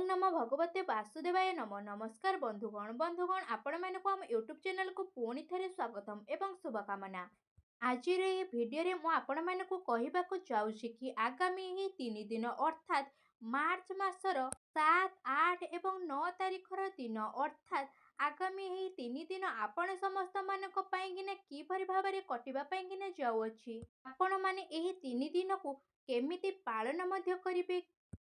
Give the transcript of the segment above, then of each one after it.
ओं नमो भगवते वासुदेवाय नमो। नमस्कार बंधुगण आपण मानक आम यूट्यूब चैनल को पुणी थे स्वागतम एवं शुभकामना। आज भिडियो मु आपण मानक कहवाक चाहूँगी कि आगामी यही 3 दिन अर्थात मार्च मासर 7, 8 एवं 9 तारिखर दिन अर्थात आगामी यही 3 दिन आपण समस्त मानक पाइकिना किपरि भाबरे कटिबा पाइकिना जाउअछि। आपण माने एही 3 दिन को केमिति पालन मध्य करिवे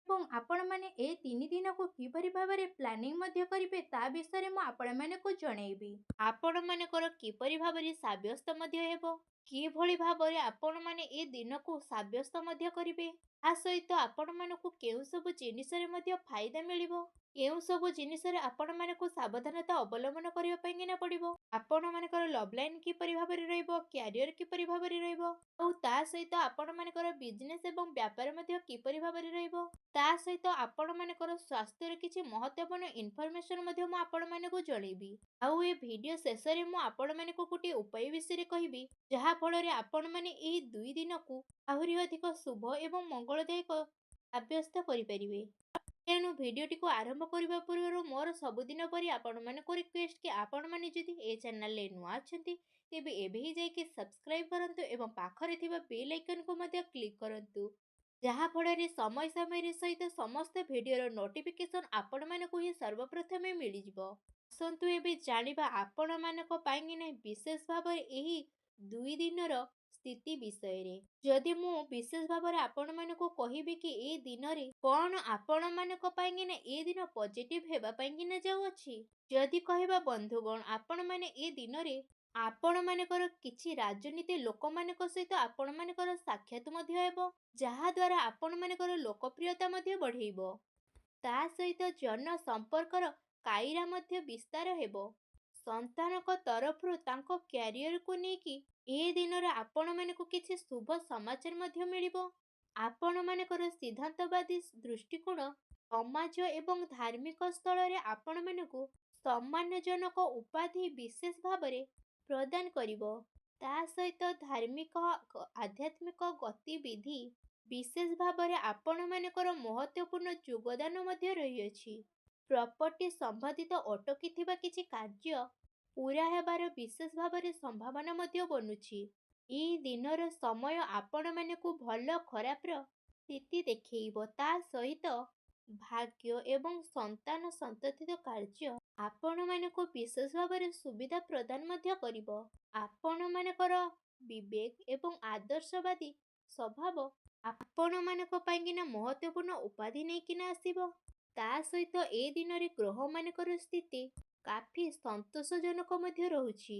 ଏବଂ ଆପଣମାନେ ଏ 3 ଦିନକୁ କିପରି ଭାବରେ ପ୍ଲାନିଂ ମଧ୍ୟ କରିବେ ତା ବିଷୟରେ ମୁଁ ଆପଣମାନଙ୍କୁ ଜଣେଇବି। ଆପଣମାନଙ୍କର କିପରି ଭାବରେ ସାବ୍ୟସ୍ତ ମଧ୍ୟ ହେବ, କିଭଳି ଭାବରେ ଆପଣମାନେ ଏ ଦିନକୁ ସାବ୍ୟସ୍ତ ମଧ୍ୟ କରିବେ, ତା ସହିତ ଆପଣମାନଙ୍କୁ କେଉଁ ସବୁ ଜିନିଷରେ ମଧ୍ୟ ଫାଇଦା ମିଳିବ, କେଉଁ ସବୁ ଜିନିଷରେ ଆପଣମାନଙ୍କୁ ସାବଧାନତା ଅବଲମ୍ବନ କରିବା ପାଇଁକିନା ପଡ଼ିବ, ଆପଣମାନଙ୍କର ଲଭ୍ ଲାଇନ୍ କିପରି ଭାବରେ ରହିବ, କ୍ୟାରିୟର କିପରି ଭାବରେ ରହିବ, ଆଉ ତା ସହିତ ଆପଣମାନଙ୍କର ବିଜନେସ୍ ଏବଂ ବ୍ୟାପାର ମଧ୍ୟ କିପରି ଭାବରେ ରହିବ, ତା ସହିତ ଆପଣମାନଙ୍କର ସ୍ୱାସ୍ଥ୍ୟର କିଛି ମହତ୍ତ୍ୱପୂର୍ଣ୍ଣ ଇନଫର୍ମେସନ୍ ମଧ୍ୟ ମୁଁ ଆପଣମାନଙ୍କୁ ଜଣେଇବି। ଆଉ ଏ ଭିଡ଼ିଓ ଶେଷରେ ମୁଁ ଆପଣମାନଙ୍କୁ ଗୋଟିଏ ଉପାୟ ବିଷୟରେ କହିବି, ଯାହା ଫଳରେ ଆପଣମାନେ ଏହି 2 ଦିନକୁ ଆହୁରି ଅଧିକ ଶୁଭ ଏବଂ ମଙ୍ଗଳଦାୟକ ସାବ୍ୟସ୍ତ କରିପାରିବେ। ତେଣୁ ଭିଡ଼ିଓଟିକୁ ଆରମ୍ଭ କରିବା ପୂର୍ବରୁ ମୋର ସବୁଦିନ ପରି ଆପଣମାନଙ୍କୁ ରିକ୍ୱେଷ୍ଟ କି ଆପଣମାନେ ଯଦି ଏ ଚ୍ୟାନେଲରେ ନୂଆ ଅଛନ୍ତି ତେବେ ଏବେ ହିଁ ଯାଇକି ସବସ୍କ୍ରାଇବ୍ କରନ୍ତୁ ଏବଂ ପାଖରେ ଥିବା ବେଲ୍ ଆଇକନକୁ ମଧ୍ୟ କ୍ଲିକ୍ କରନ୍ତୁ, ଯାହା ଫଳରେ ସମୟ ସମୟରେ ସହିତ ସମସ୍ତ ଭିଡ଼ିଓର ନୋଟିଫିକେସନ୍ ଆପଣମାନଙ୍କୁ ହିଁ ସର୍ବପ୍ରଥମେ ମିଳିଯିବ। ଆସନ୍ତୁ ଏବେ ଜାଣିବା ଆପଣମାନଙ୍କ ପାଇଁକିନା ବିଶେଷ ଭାବରେ ଏହି 2 ଦିନର ସ୍ଥିତି ବିଷୟରେ। ଯଦି ମୁଁ ବିଶେଷ ଭାବରେ ଆପଣମାନଙ୍କୁ କହିବି କି ଏ ଦିନରେ କ'ଣ ଆପଣମାନଙ୍କ ପାଇଁକିନା ଏ ଦିନ ପଜିଟିଭ୍ ହେବା ପାଇଁକିନା ଯାଉଅଛି, ଯଦି କହିବା ବନ୍ଧୁଗଣ ଆପଣମାନେ ଏ ଦିନରେ ଆପଣମାନଙ୍କର କିଛି ରାଜନୀତି ଲୋକମାନଙ୍କ ସହିତ ଆପଣମାନଙ୍କର ସାକ୍ଷାତ ମଧ୍ୟ ହେବ, ଯାହାଦ୍ୱାରା ଆପଣମାନଙ୍କର ଲୋକପ୍ରିୟତା ମଧ୍ୟ ବଢ଼େଇବ। ତା ସହିତ ଜନ ସମ୍ପର୍କର କାଇରା ମଧ୍ୟ ବିସ୍ତାର ହେବ। ସନ୍ତାନଙ୍କ ତରଫରୁ ତାଙ୍କ କ୍ୟାରିୟରକୁ ନେଇକି ଏ ଦିନରେ ଆପଣମାନଙ୍କୁ କିଛି ଶୁଭ ସମାଚାର ମଧ୍ୟ ମିଳିବ। ଆପଣମାନଙ୍କର ସିଦ୍ଧାନ୍ତବାଦୀ ଦୃଷ୍ଟିକୋଣ ସମାଜ ଏବଂ ଧାର୍ମିକ ସ୍ଥଳରେ ଆପଣମାନଙ୍କୁ ସମ୍ମାନଜନକ ଉପାଧି ବିଶେଷ ଭାବରେ ପ୍ରଦାନ କରିବ। ତା ସହିତ ଧାର୍ମିକ ଆଧ୍ୟାତ୍ମିକ ଗତିବିଧି ବିଶେଷ ଭାବରେ ଆପଣମାନଙ୍କର ମହତ୍ତ୍ୱପୂର୍ଣ୍ଣ ଯୋଗଦାନ ମଧ୍ୟ ରହିଅଛି। ପ୍ରପର୍ଟି ସମ୍ବନ୍ଧିତ ଅଟକିଥିବା କିଛି କାର୍ଯ୍ୟ ପୂରା ହେବାର ବିଶେଷ ଭାବରେ ସମ୍ଭାବନା ମଧ୍ୟ ବନୁଛି। ଏହି ଦିନର ସମୟ ଆପଣମାନଙ୍କୁ ଭଲ ଖରାପର ସ୍ଥିତି ଦେଖେଇବ। ତା ସହିତ ଭାଗ୍ୟ ଏବଂ ସନ୍ତାନ ସନ୍ତତିର କାର୍ଯ୍ୟ ଆପଣମାନଙ୍କୁ ବିଶେଷ ଭାବରେ ସୁବିଧା ପ୍ରଦାନ ମଧ୍ୟ କରିବ। ଆପଣମାନଙ୍କର ବିବେକ ଏବଂ ଆଦର୍ଶବାଦୀ ସ୍ୱଭାବ ଆପଣମାନଙ୍କ ପାଇଁକିନା ମହତ୍ତ୍ୱପୂର୍ଣ୍ଣ ଉପାଧି ନେଇକିନା ଆସିବ। ତା ସହିତ ଏ ଦିନରେ ଗ୍ରହମାନଙ୍କର ସ୍ଥିତି କାଫି ସନ୍ତୋଷଜନକ ମଧ୍ୟ ରହୁଛି।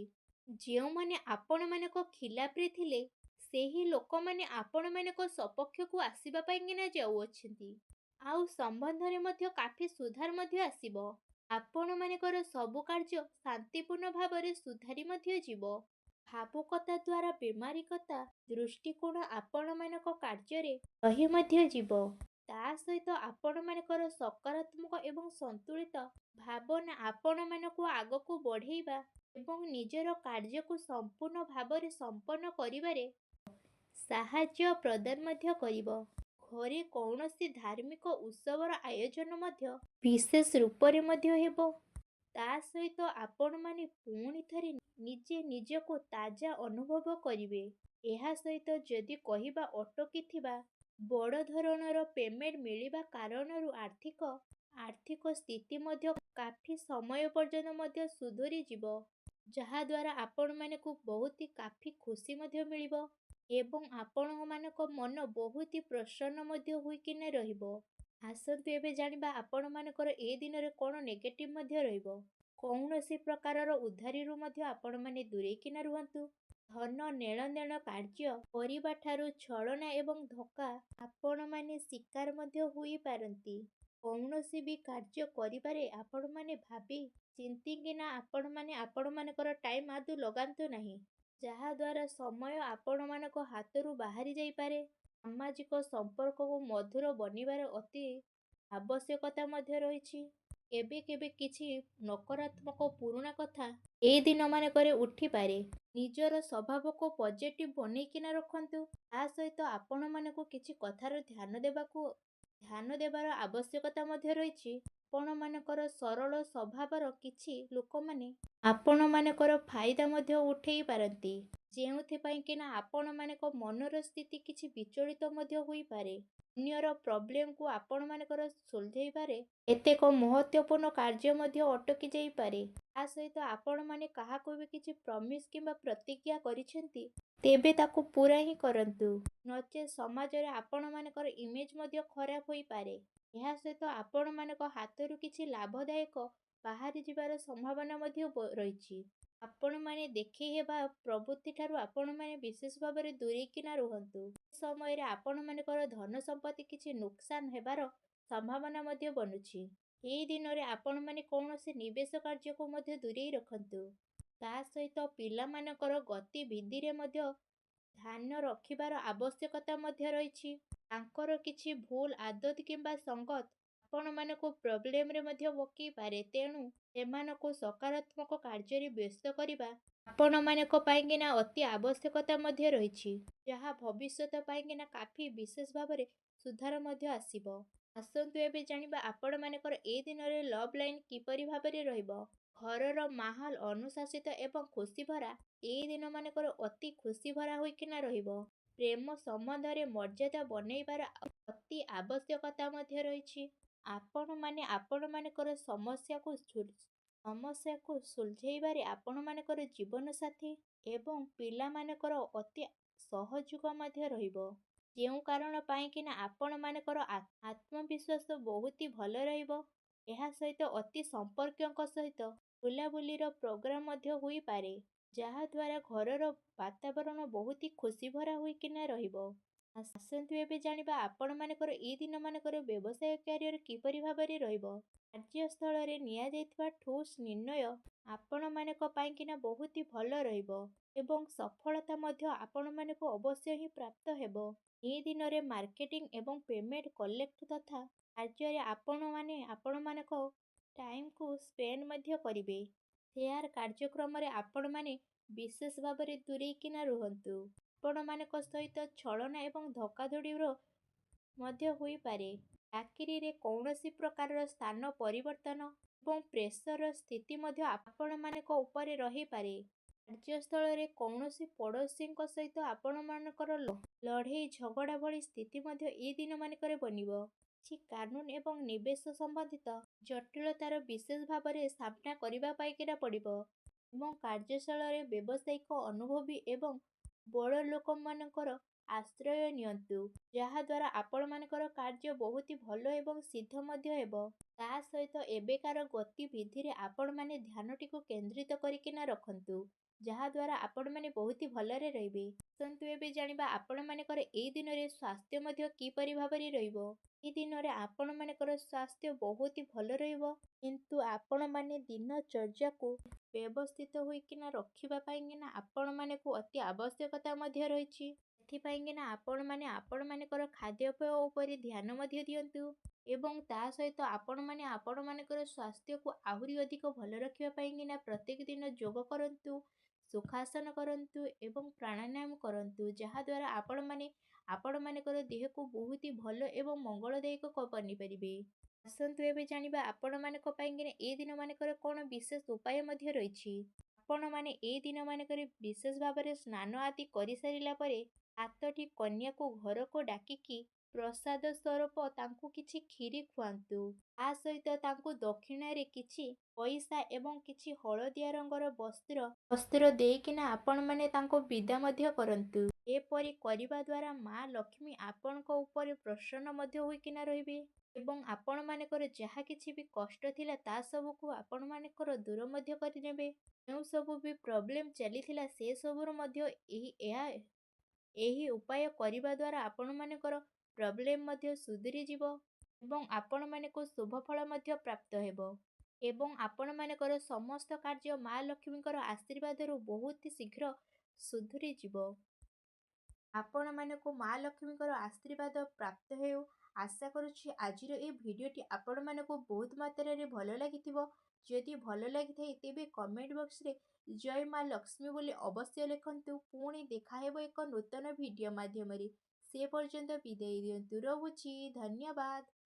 ଯେଉଁମାନେ ଆପଣମାନଙ୍କ ଖିଲାପରେ ଥିଲେ ସେହି ଲୋକମାନେ ଆପଣମାନଙ୍କ ସପକ୍ଷକୁ ଆସିବା ପାଇଁକିନା ଯାଉଅଛନ୍ତି। ଆଉ ସମ୍ବନ୍ଧରେ ମଧ୍ୟ କାଫି ସୁଧାର ମଧ୍ୟ ଆସିବ। ଆପଣମାନଙ୍କର ସବୁ କାର୍ଯ୍ୟ ଶାନ୍ତିପୂର୍ଣ୍ଣ ଭାବରେ ସୁଧାରି ମଧ୍ୟ ଯିବ। ଭାବୁକତା ଦ୍ୱାରା ବେମାରିକତା ଦୃଷ୍ଟିକୋଣ ଆପଣମାନଙ୍କ କାର୍ଯ୍ୟରେ ରହି ମଧ୍ୟ ଯିବ। ତା ସହିତ ଆପଣମାନଙ୍କର ସକାରାତ୍ମକ ଏବଂ ସନ୍ତୁଳିତ ଭାବନା ଆପଣମାନଙ୍କୁ ଆଗକୁ ବଢ଼େଇବା ଏବଂ ନିଜର କାର୍ଯ୍ୟକୁ ସମ୍ପୂର୍ଣ୍ଣ ଭାବରେ ସମ୍ପନ୍ନ କରିବାରେ ସାହାଯ୍ୟ ପ୍ରଦାନ ମଧ୍ୟ କରିବ। ଘରେ କୌଣସି ଧାର୍ମିକ ଉତ୍ସବର ଆୟୋଜନ ମଧ୍ୟ ବିଶେଷ ରୂପରେ ମଧ୍ୟ ହେବ। ତା ସହିତ ଆପଣମାନେ ପୁଣି ଥରେ ନିଜେ ନିଜକୁ ତାଜା ଅନୁଭବ କରିବେ। ଏହା ସହିତ ଯଦି କହିବା ଅଟକିଥିବା ବଡ଼ ଧରଣର ପେମେଣ୍ଟ ମିଳିବା କାରଣରୁ ଆର୍ଥିକ ସ୍ଥିତି ମଧ୍ୟ କାଫି ସମୟ ପର୍ଯ୍ୟନ୍ତ ମଧ୍ୟ ସୁଧୁରି ଯିବ, ଯାହାଦ୍ୱାରା ଆପଣମାନଙ୍କୁ ବହୁତ କାଫି ଖୁସି ମଧ୍ୟ ମିଳିବ ଏବଂ ଆପଣମାନଙ୍କ ମନ ବହୁତ ପ୍ରସନ୍ନ ମଧ୍ୟ ହୋଇକିନା ରହିବ। ଆସନ୍ତୁ ଏବେ ଜାଣିବା ଆପଣମାନଙ୍କର ଏ ଦିନରେ କ'ଣ ନେଗେଟିଭ୍ ମଧ୍ୟ ରହିବ। କୌଣସି ପ୍ରକାରର ଉଧାରୀରୁ ମଧ୍ୟ ଆପଣମାନେ ଦୂରେଇକିନା ରୁହନ୍ତୁ। ଧନ ନେଣଦେଣ କାର୍ଯ୍ୟ କରିବାଠାରୁ ଛଳନା ଏବଂ ଧୋକା ଆପଣମାନେ ଶିକାର ମଧ୍ୟ ହୋଇପାରନ୍ତି। କୌଣସି ବି କାର୍ଯ୍ୟ କରିବାରେ ଆପଣମାନେ ଭାବି ଚିନ୍ତିକିନା ଆପଣମାନେ ଆପଣମାନଙ୍କର ଟାଇମ୍ ଆଦୌ ଲଗାନ୍ତୁ ନାହିଁ, ଯାହାଦ୍ୱାରା ସମୟ ଆପଣମାନଙ୍କ ହାତରୁ ବାହାରି ଯାଇପାରେ। ସାମାଜିକ ସମ୍ପର୍କକୁ ମଧୁର ବନିବାର ଅତି ଆବଶ୍ୟକତା ମଧ୍ୟ ରହିଛି। କେବେ କେବେ କିଛି ନକାରାତ୍ମକ ପୁରୁଣା କଥା ଏ ଦିନମାନଙ୍କରେ ଉଠିପାରେ। ନିଜର ସ୍ୱଭାବକୁ ପଜିଟିଭ୍ ବନେଇକିନା ରଖନ୍ତୁ। ତା ସହିତ ଆପଣମାନଙ୍କୁ କିଛି କଥାର ଧ୍ୟାନ ଦେବାକୁ ଧ୍ୟାନ ଦେବାର ଆବଶ୍ୟକତା ମଧ୍ୟ ରହିଛି। ଆପଣମାନଙ୍କର ସରଳ ସ୍ୱଭାବର କିଛି ଲୋକମାନେ ଆପଣମାନଙ୍କର ଫାଇଦା ମଧ୍ୟ ଉଠେଇ ପାରନ୍ତି, ଯେଉଁଥିପାଇଁ କିନା ଆପଣମାନଙ୍କ ମନର ସ୍ଥିତି କିଛି ବିଚଳିତ ମଧ୍ୟ ହୋଇପାରେ। ଅନ୍ୟର ପ୍ରୋବ୍ଲେମକୁ ଆପଣମାନଙ୍କର ସୁଲଝେଇବାରେ କେତେକ ମହତ୍ତ୍ୱପୂର୍ଣ୍ଣ କାର୍ଯ୍ୟ ମଧ୍ୟ ଅଟକି ଯାଇପାରେ। ତା ସହିତ ଆପଣମାନେ କାହାକୁ ବି କିଛି ପ୍ରମିସ୍ କିମ୍ବା ପ୍ରତିଜ୍ଞା କରିଛନ୍ତି, ତେବେ ତାକୁ ପୂରା ହିଁ କରନ୍ତୁ, ନଚେତ୍ ସମାଜରେ ଆପଣମାନଙ୍କର ଇମେଜ୍ ମଧ୍ୟ ଖରାପ ହୋଇପାରେ। ଏହା ସହିତ ଆପଣମାନଙ୍କ ହାତରୁ କିଛି ଲାଭଦାୟକ ବାହାରି ଯିବାର ସମ୍ଭାବନା ମଧ୍ୟ ରହିଛି। ଆପଣମାନେ ଦେଖେଇ ହେବା ପ୍ରବୃତ୍ତିଠାରୁ ଆପଣମାନେ ବିଶେଷ ଭାବରେ ଦୂରେଇକିନା ରୁହନ୍ତୁ। ଏ ସମୟରେ ଆପଣମାନଙ୍କର ଧନ ସମ୍ପତ୍ତି କିଛି ନୁକସାନ ହେବାର ସମ୍ଭାବନା ମଧ୍ୟ ବନୁଛି। ଏହି ଦିନରେ ଆପଣମାନେ କୌଣସି ନିବେଶ କାର୍ଯ୍ୟକୁ ମଧ୍ୟ ଦୂରେଇ ରଖନ୍ତୁ। ତା ସହିତ ପିଲାମାନଙ୍କର ଗତିବିଧିରେ ମଧ୍ୟ ଧ୍ୟାନ ରଖିବାର ଆବଶ୍ୟକତା ମଧ୍ୟ ରହିଛି। ତାଙ୍କର କିଛି ଭୁଲ ଆଦତ କିମ୍ବା ସଙ୍ଗତ ଆପଣମାନଙ୍କୁ ପ୍ରୋବ୍ଲେମରେ ମଧ୍ୟ ପକାଇ ପାରେ। ତେଣୁ ସେମାନଙ୍କୁ ସକାରାତ୍ମକ କାର୍ଯ୍ୟରେ ବ୍ୟସ୍ତ କରିବା ଆପଣମାନଙ୍କ ପାଇଁକିନା ଅତି ଆବଶ୍ୟକତା ମଧ୍ୟ ରହିଛି, ଯାହା ଭବିଷ୍ୟତ ପାଇଁକିନା କାଫି ବିଶେଷ ଭାବରେ ସୁଧାର ମଧ୍ୟ ଆସିବ। ଆସନ୍ତୁ ଏବେ ଜାଣିବା ଆପଣମାନଙ୍କର ଏ ଦିନରେ ଲଭ୍ ଲାଇନ୍ କିପରି ଭାବରେ ରହିବ। ଘରର ମାହୋଲ ଅନୁଶାସିତ ଏବଂ ଖୁସିଭରା ଏହି ଦିନମାନଙ୍କର ଅତି ଖୁସିଭରା ହୋଇକିନା ରହିବ। ପ୍ରେମ ସମ୍ବନ୍ଧରେ ମର୍ଯ୍ୟାଦା ବନେଇବାର ଅତି ଆବଶ୍ୟକତା ମଧ୍ୟ ରହିଛି। ଆପଣମାନେ ଆପଣମାନଙ୍କର ସମସ୍ୟାକୁ ସୁଲଝେଇବାରେ ଆପଣମାନଙ୍କର ଜୀବନସାଥୀ ଏବଂ ପିଲାମାନଙ୍କର ଅତି ସହଯୋଗ ମଧ୍ୟ ରହିବ, ଯେଉଁ କାରଣ ପାଇଁକିନା ଆପଣମାନଙ୍କର ଆତ୍ମବିଶ୍ୱାସ ବହୁତ ଭଲ ରହିବ। ଏହା ସହିତ ଅତି ସମ୍ପର୍କୀୟଙ୍କ ସହିତ ବୁଲାବୁଲିର ପ୍ରୋଗ୍ରାମ ମଧ୍ୟ ହୋଇପାରେ, ଯାହାଦ୍ୱାରା ଘରର ବାତାବରଣ ବହୁତ ଖୁସିଭରା ହୋଇକିନା ରହିବ। ଆସନ୍ତୁ ଏବେ ଜାଣିବା ଆପଣମାନଙ୍କର ଏହି ଦିନମାନଙ୍କର ବ୍ୟବସାୟ କ୍ୟାରିୟର କିପରି ଭାବରେ ରହିବ। କାର୍ଯ୍ୟସ୍ଥଳରେ ନିଆଯାଇଥିବା ଠୋସ୍ ନିର୍ଣ୍ଣୟ ଆପଣମାନଙ୍କ ପାଇଁକିନା ବହୁତ ଭଲ ରହିବ ଏବଂ ସଫଳତା ମଧ୍ୟ ଆପଣମାନଙ୍କୁ ଅବଶ୍ୟ ହିଁ ପ୍ରାପ୍ତ ହେବ। ଏହି ଦିନରେ ମାର୍କେଟିଂ ଏବଂ ପେମେଣ୍ଟ କଲେକ୍ଟ ତଥା କାର୍ଯ୍ୟରେ ଆପଣମାନେ ଆପଣମାନଙ୍କ ଟାଇମକୁ ସ୍ପେଣ୍ଡ ମଧ୍ୟ କରିବେ। ସେୟାର କାର୍ଯ୍ୟକ୍ରମରେ ଆପଣମାନେ ବିଶେଷ ଭାବରେ ଦୂରେଇକିନା ରୁହନ୍ତୁ। ଆପଣମାନଙ୍କ ସହିତ ଛଳନା ଏବଂ ଧୋକାଧଡ଼ିର ମଧ୍ୟ ହୋଇପାରେ। ଚାକିରିରେ କୌଣସି ପ୍ରକାରର ସ୍ଥାନ ପରିବର୍ତ୍ତନ ଏବଂ ପ୍ରେସରର ସ୍ଥିତି ମଧ୍ୟ ଆପଣମାନଙ୍କ ଉପରେ ରହିପାରେ। କାର୍ଯ୍ୟସ୍ଥଳରେ କୌଣସି ପଡ଼ୋଶୀଙ୍କ ସହିତ ଆପଣମାନଙ୍କର ଲଢ଼େଇ ଝଗଡ଼ା ଭଳି ସ୍ଥିତି ମଧ୍ୟ ଏହି ଦିନମାନଙ୍କରେ ବନିବ। କିଛି କାନୁନ ଏବଂ ନିବେଶ ସମ୍ବନ୍ଧିତ ଜଟିଳତାର ବିଶେଷ ଭାବରେ ସାମ୍ନା କରିବା ପାଇଁକିନା ପଡ଼ିବ ଏବଂ କାର୍ଯ୍ୟଶାଳାରେ ବ୍ୟବସାୟିକ ଅନୁଭବୀ ଏବଂ ବଡ଼ ଲୋକମାନଙ୍କର ଆଶ୍ରୟ ନିଅନ୍ତୁ, ଯାହାଦ୍ୱାରା ଆପଣମାନଙ୍କର କାର୍ଯ୍ୟ ବହୁତ ଭଲ ଏବଂ ସିଦ୍ଧ ମଧ୍ୟ ହେବ। ତା ସହିତ ଏବେକାର ଗତିବିଧିରେ ଆପଣମାନେ ଧ୍ୟାନଟିକୁ କେନ୍ଦ୍ରିତ କରିକିନା ରଖନ୍ତୁ, ଯାହାଦ୍ୱାରା ଆପଣମାନେ ବହୁତ ଭଲରେ ରହିବେ। ଆସନ୍ତୁ ଏବେ ଜାଣିବା ଆପଣମାନଙ୍କର ଏହି ଦିନରେ ସ୍ୱାସ୍ଥ୍ୟ ମଧ୍ୟ କିପରି ଭାବରେ ରହିବ। ଏହି ଦିନରେ ଆପଣମାନଙ୍କର ସ୍ୱାସ୍ଥ୍ୟ ବହୁତ ଭଲ ରହିବ, କିନ୍ତୁ ଆପଣମାନେ ଦିନଚର୍ଯ୍ୟାକୁ ବ୍ୟବସ୍ଥିତ ହୋଇକିନା ରଖିବା ପାଇଁକିନା ଆପଣମାନଙ୍କୁ ଅତି ଆବଶ୍ୟକତା ମଧ୍ୟ ରହିଛି। ସେଥିପାଇଁକିନା ଆପଣମାନେ ଆପଣମାନଙ୍କର ଖାଦ୍ୟପେୟ ଉପରେ ଧ୍ୟାନ ମଧ୍ୟ ଦିଅନ୍ତୁ ଏବଂ ତା ସହିତ ଆପଣମାନେ ଆପଣମାନଙ୍କର ସ୍ୱାସ୍ଥ୍ୟକୁ ଆହୁରି ଅଧିକ ଭଲ ରଖିବା ପାଇଁକିନା ପ୍ରତ୍ୟେକ ଦିନ ଯୋଗ କରନ୍ତୁ, ସୁଖାସନ କରନ୍ତୁ ଏବଂ ପ୍ରାଣାୟାମ କରନ୍ତୁ, ଯାହାଦ୍ୱାରା ଆପଣମାନେ ଆପଣମାନଙ୍କର ଦେହକୁ ବହୁତ ଭଲ ଏବଂ ମଙ୍ଗଳଦାୟକ ବନିପାରିବେ। ଆସନ୍ତୁ ଏବେ ଜାଣିବା ଆପଣମାନଙ୍କ ପାଇଁକିନା ଏ ଦିନମାନଙ୍କର କ'ଣ ବିଶେଷ ଉପାୟ ମଧ୍ୟ ରହିଛି। ଆପଣମାନେ ଏ ଦିନମାନଙ୍କରେ ବିଶେଷ ଭାବରେ ସ୍ନାନ ଆଦି କରିସାରିଲା ପରେ 7ଟି କନ୍ୟାକୁ ଘରକୁ ଡାକିକି ପ୍ରସାଦ ସ୍ୱରୂପ ତାଙ୍କୁ କିଛି କ୍ଷୀରି ଖୁଆନ୍ତୁ। ତା ସହିତ ତାଙ୍କୁ ଦକ୍ଷିଣାରେ କିଛି ପଇସା ଏବଂ କିଛି ହଳଦିଆ ରଙ୍ଗର ବସ୍ତ୍ର ଦେଇକିନା ଆପଣମାନେ ତାଙ୍କୁ ବିଦା ମଧ୍ୟ କରନ୍ତୁ। ଏପରି କରିବା ଦ୍ୱାରା ମା ଲକ୍ଷ୍ମୀ ଆପଣଙ୍କ ଉପରେ ପ୍ରସନ୍ନ ମଧ୍ୟ ହୋଇକିନା ରହିବେ ଏବଂ ଆପଣମାନଙ୍କର ଯାହା କିଛି ବି କଷ୍ଟ ଥିଲା ତା ସବୁକୁ ଆପଣମାନଙ୍କର ଦୂର ମଧ୍ୟ କରିନେବେ। ଯେଉଁ ସବୁ ବି ପ୍ରୋବ୍ଲେମ ଚାଲିଥିଲା ସେ ସବୁର ମଧ୍ୟ ଏହି ଉପାୟ କରିବା ଦ୍ୱାରା ଆପଣମାନଙ୍କର ପ୍ରୋବ୍ଲେମ ମଧ୍ୟ ସୁଧୁରିଯିବ ଏବଂ ଆପଣମାନଙ୍କୁ ଶୁଭଫଳ ମଧ୍ୟ ପ୍ରାପ୍ତ ହେବ ଏବଂ ଆପଣମାନଙ୍କର ସମସ୍ତ କାର୍ଯ୍ୟ ମା ଲକ୍ଷ୍ମୀଙ୍କର ଆଶୀର୍ବାଦରୁ ବହୁତ ଶୀଘ୍ର ସୁଧୁରିଯିବ। ଆପଣମାନଙ୍କୁ ମା ଲକ୍ଷ୍ମୀଙ୍କର ଆଶୀର୍ବାଦ ପ୍ରାପ୍ତ ହେଉ। ଆଶା କରୁଛି ଆଜିର ଏହି ଭିଡ଼ିଓଟି ଆପଣମାନଙ୍କୁ ବହୁତ ମାତ୍ରାରେ ଭଲ ଲାଗିଥିବ। ଯଦି ଭଲ ଲାଗିଥାଏ ତେବେ କମେଣ୍ଟ ବକ୍ସରେ ଜୟ ମା ଲକ୍ଷ୍ମୀ ବୋଲି ଅବଶ୍ୟ ଲେଖନ୍ତୁ। ପୁଣି ଦେଖାହେବ ଏକ ନୂତନ ଭିଡ଼ିଓ ମାଧ୍ୟମରେ। ସେ ପର୍ଯ୍ୟନ୍ତ ବିଦାୟ ଦିଅନ୍ତୁ। ରହୁଛି। ଧନ୍ୟବାଦ।